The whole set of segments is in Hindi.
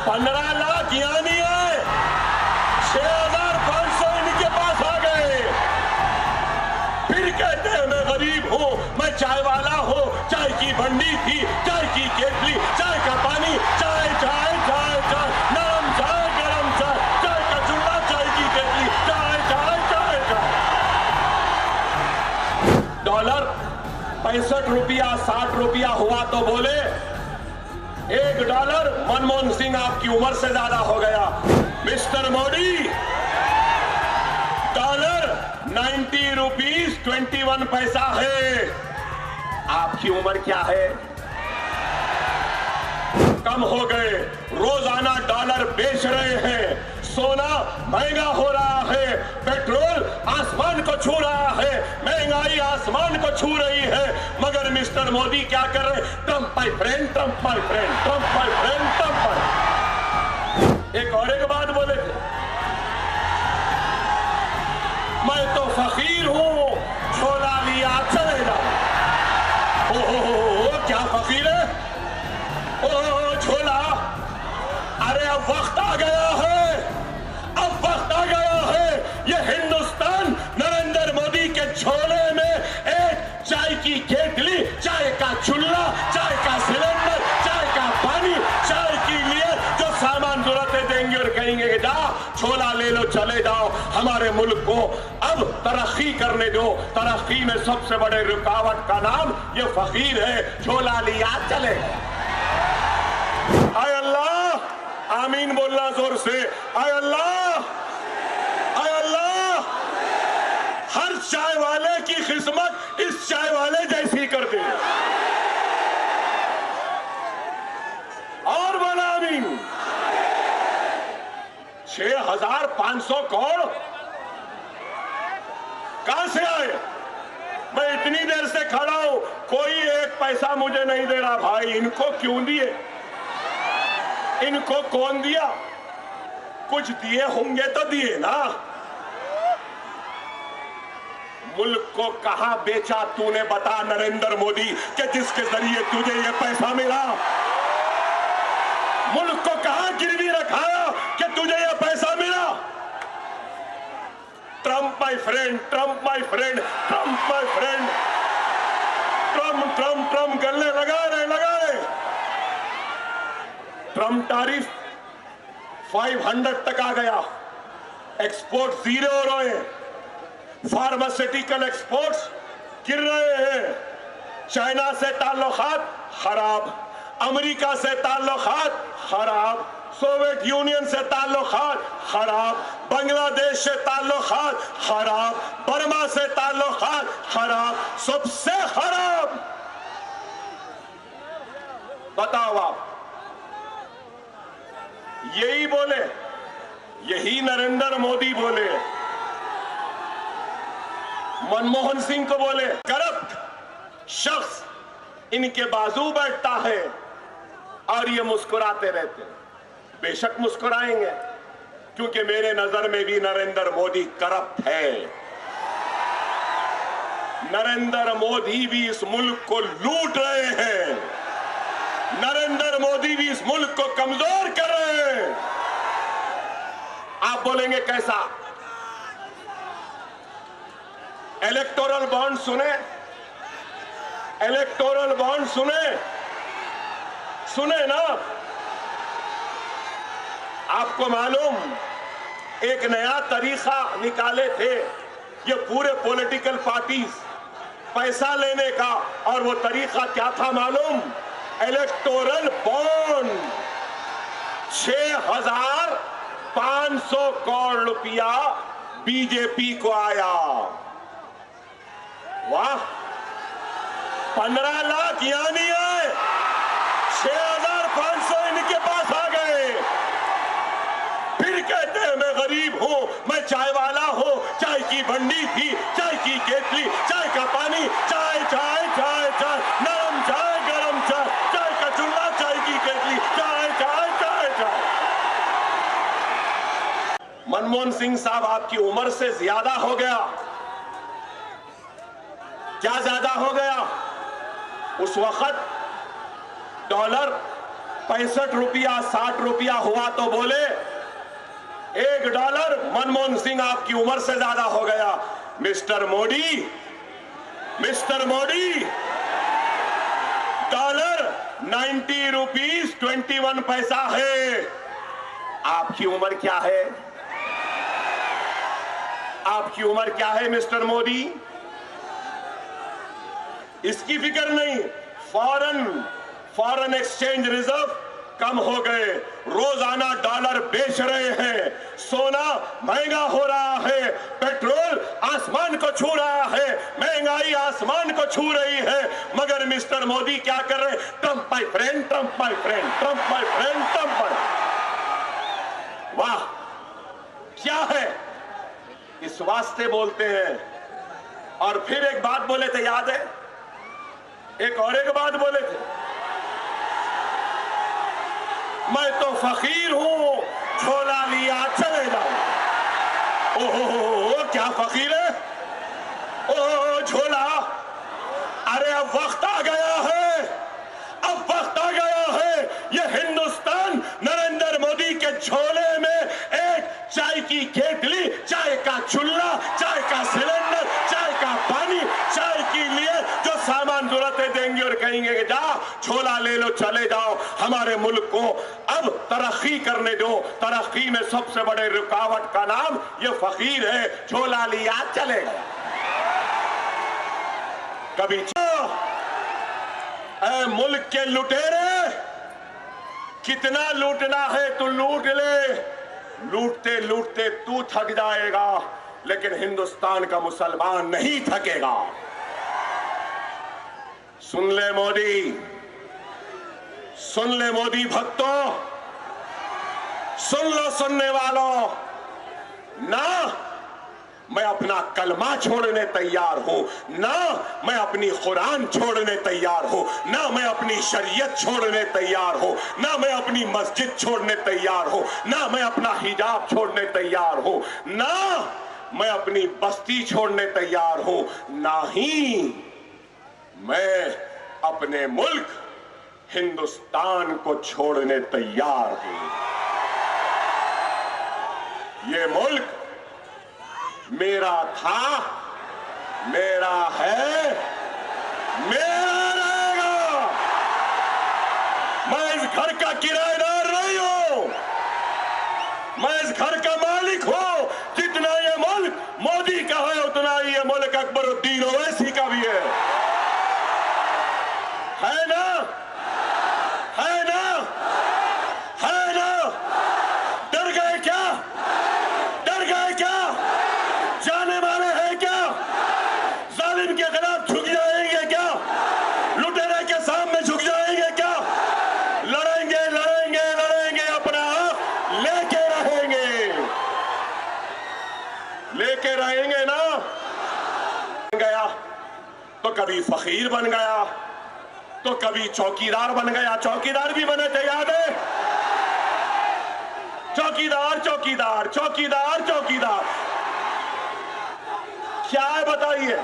15 लाख यहाँ नहीं है, 6,500 इनके पास आ गए। फिर कहते हैं मैं गरीब हूँ, मैं चाय वाला हूँ, चाय की बंडी थी, चाय की केतली, चाय का पानी, चाय चाय चाय चाय, नरम चाय गरम चाय, चाय का चूल्हा, चाय की केतली, चाय चाय चाय चाय। डॉलर 65 रुपया 60 रुपया हुआ तो बोले $1 मनमोहन सिंह आपकी उम्र से ज्यादा हो गया। मिस्टर मोदी, डॉलर 90 रुपीज 21 पैसा है, आपकी उम्र क्या है? कम हो गए। रोजाना डॉलर बेच रहे हैं, सोना महंगा हो रहा है, पेट्रोल आसमान को छू रहा है, महंगाई आसमान को छू रही है, मगर मिस्टर मोदी क्या कर रहे हैं? Trump my friend, Trump my friend, Trump my friend, Trump my. एक और एक बात बोले थे, मैं तो फकीर हूं, झोला लिया चले जाओ। ओ क्या फकीर है? ओ झोला, अरे अब वक्त आ गया है, अब वक्त आ गया है। ये हिंदुस्तान नरेंद्र मोदी के झोले में एक चाय की केतली, चाय का चूल्हा, चाय का सिलेंडर, चाय का पानी, चाय के लिए जो सामान जरूरतें देंगे और कहेंगे कि जाओ झोला ले लो चले जाओ। हमारे मुल्क को अब तरक्की करने दो। तरक्की में सबसे बड़े रुकावट का नाम ये फकीर है। झोला लिया चले गए। आय अल्लाह, आमीन बोलना जोर से। आय अल्लाह, आय अल्लाह, हर चाय वाले की किस्मत इस चाय वाले जैसी कर दे। और बोला आमीन। 6,500 करोड़ कहां से आए? मैं इतनी देर से खड़ा हूं, कोई एक पैसा मुझे नहीं दे रहा। भाई इनको क्यों दिए? इनको कौन दिया? कुछ दिए होंगे तो दिए ना। मुल्क को कहां बेचा तूने बता नरेंद्र मोदी, कि जिसके जरिए तुझे ये पैसा मिला? मुल्क को कहां गिरवी रखाया कि तुझे ये पैसा मिला? Trump my friend, Trump my friend, Trump my friend, Trump Trump Trump गले लगा रहे। ट्रम्प टैरिफ 500 तक आ गया, एक्सपोर्ट जीरो हो रहे हैं, फार्मास्यूटिकल एक्सपोर्ट्स गिर रहे हैं, चाइना से ताल्लुकात खराब, अमेरिका से ताल्लुकात खराब, सोवियत यूनियन से ताल्लुकात खराब, बांग्लादेश से ताल्लुकात खराब, बर्मा से ताल्लुकात खराब, सबसे खराब। बताओ आप, यही बोले, यही नरेंद्र मोदी बोले, मनमोहन सिंह को बोले करप्ट शख्स इनके बाजू बैठता है और ये मुस्कुराते रहते हैं। बेशक मुस्कुराएंगे, क्योंकि मेरे नजर में भी नरेंद्र मोदी करप्ट है। नरेंद्र मोदी भी इस मुल्क को लूट रहे हैं, नरेंद्र मोदी भी इस मुल्क को कमजोर कर रहे हैं। आप बोलेंगे कैसा? इलेक्टोरल बॉन्ड सुने? इलेक्टोरल बॉन्ड सुने? सुने ना? आपको मालूम, एक नया तरीका निकाले थे ये पूरे पॉलिटिकल पार्टीज पैसा लेने का, और वो तरीका क्या था मालूम? Electoral bond. 6,500 करोड़ रुपया बीजेपी को आया। वाह, 15 लाख यहां नहीं आए, 6,500 इनके पास आ गए। फिर कहते हैं मैं गरीब हूं, मैं चाय वाला हूं, चाय की बंडी थी, चाय की केतली, चाय का पानी, चाय चाय चाय चाय, नरम चाय गरम चाय, चाय का चूल्हा, चाय की केतली, चाय चाय चाय चाय। मनमोहन सिंह साहब आपकी उम्र से ज्यादा हो गया। क्या ज्यादा हो गया? उस वक्त डॉलर 65 रुपया 60 रुपया हुआ तो बोले $1 मनमोहन सिंह आपकी उम्र से ज्यादा हो गया। मिस्टर मोदी डॉलर 90 रुपीज 21 पैसा है। आपकी उम्र क्या है? आपकी उम्र क्या है मिस्टर मोदी? इसकी फिक्र नहीं। फॉरेन एक्सचेंज रिजर्व कम हो गए, रोजाना डॉलर बेच रहे हैं, सोना महंगा हो रहा है, पेट्रोल आसमान को छू रहा है, महंगाई आसमान को छू रही है, मगर मिस्टर मोदी क्या कर रहे हैं? Trump my friend, Trump my friend, Trump my friend, Trump my. वाह, क्या है? इस वास्ते बोलते हैं। और फिर एक बात बोले थे, याद है? एक बात बोले थे, मैं तो फकीर हूं, झोला लिया चले जाओ। ओहो, क्या फकीर है? ओ झोला, अरे अब वक्त आ गया है, अब वक्त आ गया है। ये हिंदुस्तान नरेंद्र मोदी के झोले में एक चाय की केतली, चाय का चूल्हा, चाय का सिलेंडर, चाय का पानी, चाय के लिए जो सामान जरूरतें देंगे और कहेंगे कि जा झोला ले लो, चले जाओ। हमारे मुल्क को अब तरक्की करने दो। तरक्की में सबसे बड़े रुकावट का नाम ये फकीर है। झोला लिया चले गया। कभी मुल्क के लुटेरे, कितना लूटना है तू लूट ले, लूटते लूटते तू थक जाएगा, लेकिन हिंदुस्तान का मुसलमान नहीं थकेगा। सुन ले मोदी, सुन ले मोदी भक्तों, सुन लो सुनने वालों, ना मैं अपना कलमा छोड़ने तैयार हूं, ना मैं अपनी कुरान छोड़ने तैयार हूं, ना मैं अपनी शरीयत छोड़ने तैयार हूं, ना मैं अपनी मस्जिद छोड़ने तैयार हूं, ना मैं अपना हिजाब छोड़ने तैयार हूं, ना मैं अपनी बस्ती छोड़ने तैयार हूं, ना ही मैं अपने मुल्क हिंदुस्तान को छोड़ने तैयार हूं। ये मुल्क मेरा था, मेरा है, मेरा रहेगा। मैं इस घर का किराएदार नहीं हूं, मैं इस घर का मालिक हूं। जितना ये मुल्क मोदी का है, उतना ही ये मुल्क अकबरुद्दीन ओवैसी का भी है ना? है ना? है ना? डर गए क्या? डर गए क्या? जाने वाले हैं क्या? जालिम के खिलाफ झुक जाएंगे क्या? लुटेरे के सामने झुक जाएंगे क्या? लड़ेंगे लड़ेंगे लड़ेंगे, अपना हक लेके रहेंगे ना? गया तो कभी फकीर बन गया, तो कभी चौकीदार बन गया। चौकीदार भी बने थे, याद है? चौकीदार चौकीदार चौकीदार चौकीदार क्या है बताइए?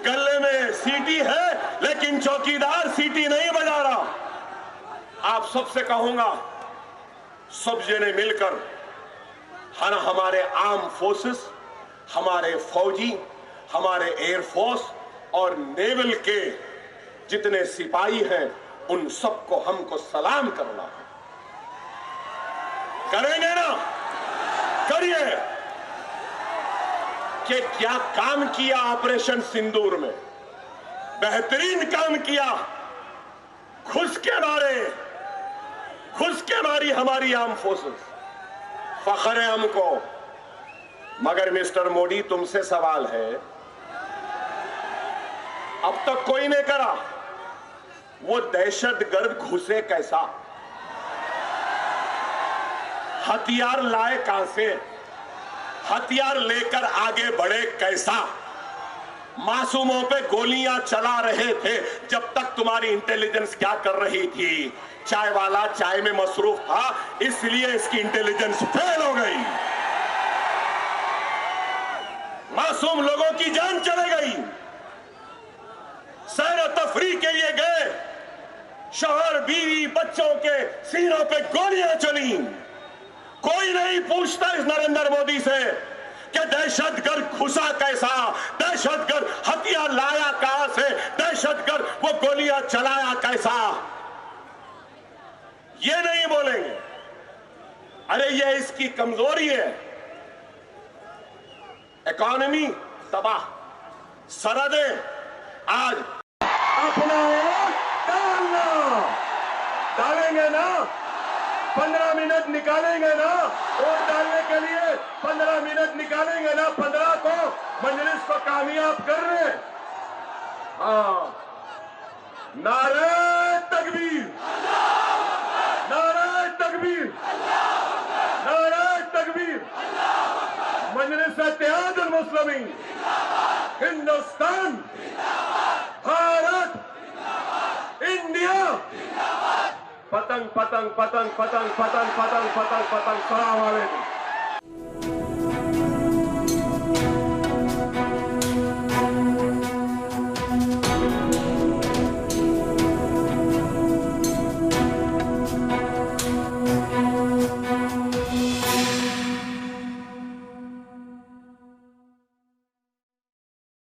गले में सीटी है, लेकिन चौकीदार सीटी नहीं बजा रहा। आप सबसे कहूंगा, सब जने मिलकर हमारे आर्म फोर्सेस, हमारे फौजी, हमारे एयरफोर्स और नेवल के जितने सिपाही हैं, उन सबको हमको सलाम करना है। करेंगे ना? करिए। कि क्या काम किया ऑपरेशन सिंदूर में, बेहतरीन काम किया। खुश के मारी हमारी आर्म फोर्सेस, फख्र है हमको। मगर मिस्टर मोदी, तुमसे सवाल है, अब तक कोई नहीं करा। वो दहशतगर्द घुसे कैसा? हथियार लाए कहां से? हथियार लेकर आगे बढ़े कैसा? मासूमों पे गोलियां चला रहे थे। जब तक तुम्हारी इंटेलिजेंस क्या कर रही थी? चाय वाला चाय में मसरूफ था, इसलिए इसकी इंटेलिजेंस फेल हो गई। मासूम लोगों की जान चली गई। सैर तफरी के लिए गए, शौहर बीवी बच्चों के सीनों पे गोलियां चली। कोई नहीं पूछता इस नरेंद्र मोदी से कि दहशतगर्द घुसा कैसा, दहशतगर्द हथियार लाया कहां से, दहशतगर्द वो गोलियां चलाया कैसा। ये नहीं बोलेंगे। अरे ये इसकी कमजोरी है। इकॉनमी तबाह, सरहदें आज अपना वोट डालना, डालेंगे ना, 15 मिनट निकालेंगे ना वोट डालने के लिए, 15 मिनट निकालेंगे ना, 15 को मजलिस को कामयाब कर रहे। हाँ, नारे तकबीर, नारे तकबीर, नारे तकबीर। मजलिस इत्तेहादुल मुस्लिमीन, हिंदुस्तान, भारत, इंडिया। पतंग पतंग पतंग पतंग पतंग पतंग पतंग पतंग। सलाम अलैकुम।